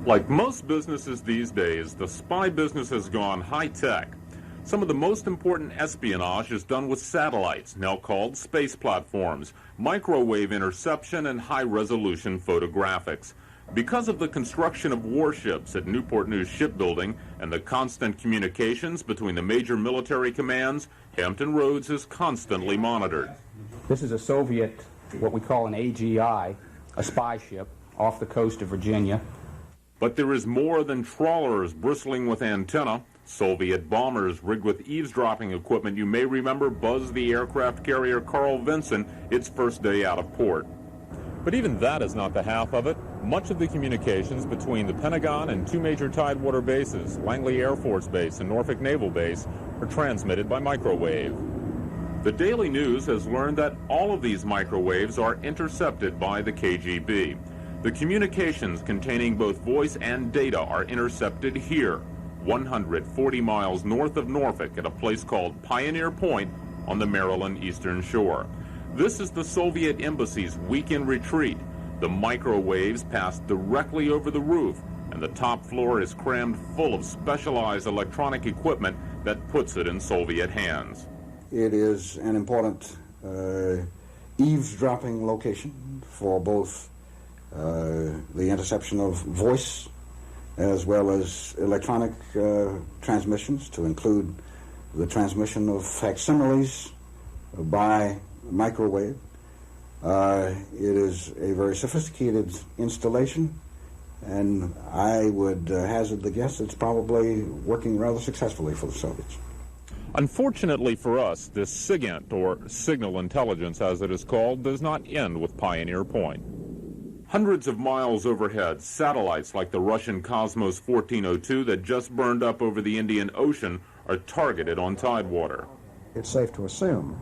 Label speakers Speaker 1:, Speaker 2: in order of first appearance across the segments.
Speaker 1: Like most businesses these days, the spy business has gone high-tech. Some of the most important espionage is done with satellites, now called space platforms, microwave interception, and high-resolution photographics. Because of the construction of warships at Newport News Shipbuilding and the constant communications between the major military commands, Hampton Roads is constantly monitored.
Speaker 2: This is a Soviet, what we call an AGI, a spy ship off the coast of Virginia.
Speaker 1: But there is more than trawlers bristling with antenna. Soviet bombers rigged with eavesdropping equipment you may remember buzzed the aircraft carrier Carl Vinson its first day out of port. But even that is not the half of it. Much of the communications between the Pentagon and two major Tidewater bases, Langley Air Force Base and Norfolk Naval Base, are transmitted by microwave. The Daily News has learned that all of these microwaves are intercepted by the KGB. The communications containing both voice and data are intercepted here, 140 miles north of Norfolk at a place called Pioneer Point on the Maryland Eastern Shore. This is the Soviet Embassy's weekend retreat. The microwaves pass directly over the roof, and the top floor is crammed full of specialized electronic equipment that puts it in Soviet hands.
Speaker 3: It is an important eavesdropping location for both the interception of voice as well as electronic transmissions, to include the transmission of facsimiles by microwave. It is a very sophisticated installation, and I would hazard the guess it's probably working rather successfully for the Soviets.
Speaker 1: Unfortunately for us, this SIGINT, or signal intelligence as it is called, does not end with Pioneer Point. Hundreds of miles overhead, satellites like the Russian Cosmos 1402 that just burned up over the Indian Ocean are targeted on Tidewater.
Speaker 4: It's safe to assume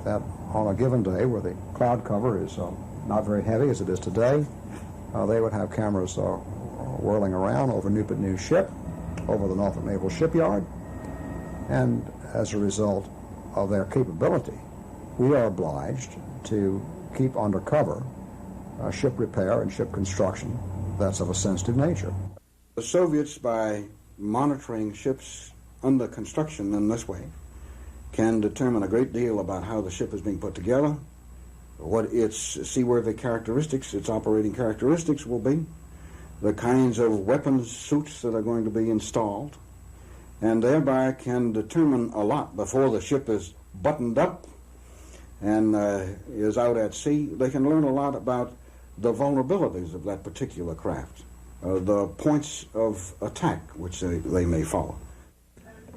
Speaker 4: that on a given day where the cloud cover is not very heavy as it is today, they would have cameras whirling around over Newport News ship, over the Norfolk Naval Shipyard, and as a result of their capability, we are obliged to keep under cover ship repair and ship construction that's of a sensitive nature.
Speaker 3: The Soviets, by monitoring ships under construction in this way, can determine a great deal about how the ship is being put together, what its seaworthy characteristics, its operating characteristics will be, the kinds of weapons suits that are going to be installed, and thereby can determine a lot before the ship is buttoned up and is out at sea. They can learn a lot about the vulnerabilities of that particular craft, the points of attack which they may follow.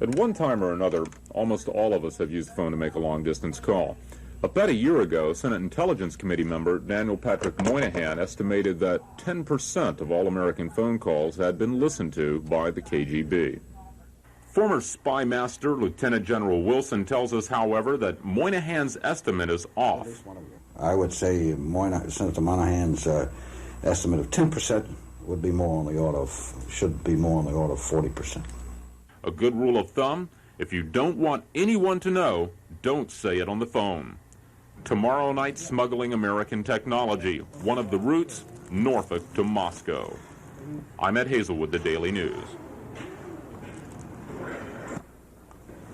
Speaker 1: At one time or another, almost all of us have used the phone to make a long-distance call. About a year ago, Senate Intelligence Committee member Daniel Patrick Moynihan estimated that 10% of all American phone calls had been listened to by the KGB. Former spy master Lieutenant General Wilson tells us, however, that Moynihan's estimate is off.
Speaker 3: I would say Senator Moynihan's estimate of 10% would be more on the order of, should be more on the order of 40%.
Speaker 1: A good rule of thumb, if you don't want anyone to know, don't say it on the phone. Tomorrow night, smuggling American technology. One of the routes, Norfolk to Moscow. I'm Ed Hazelwood, The Daily News.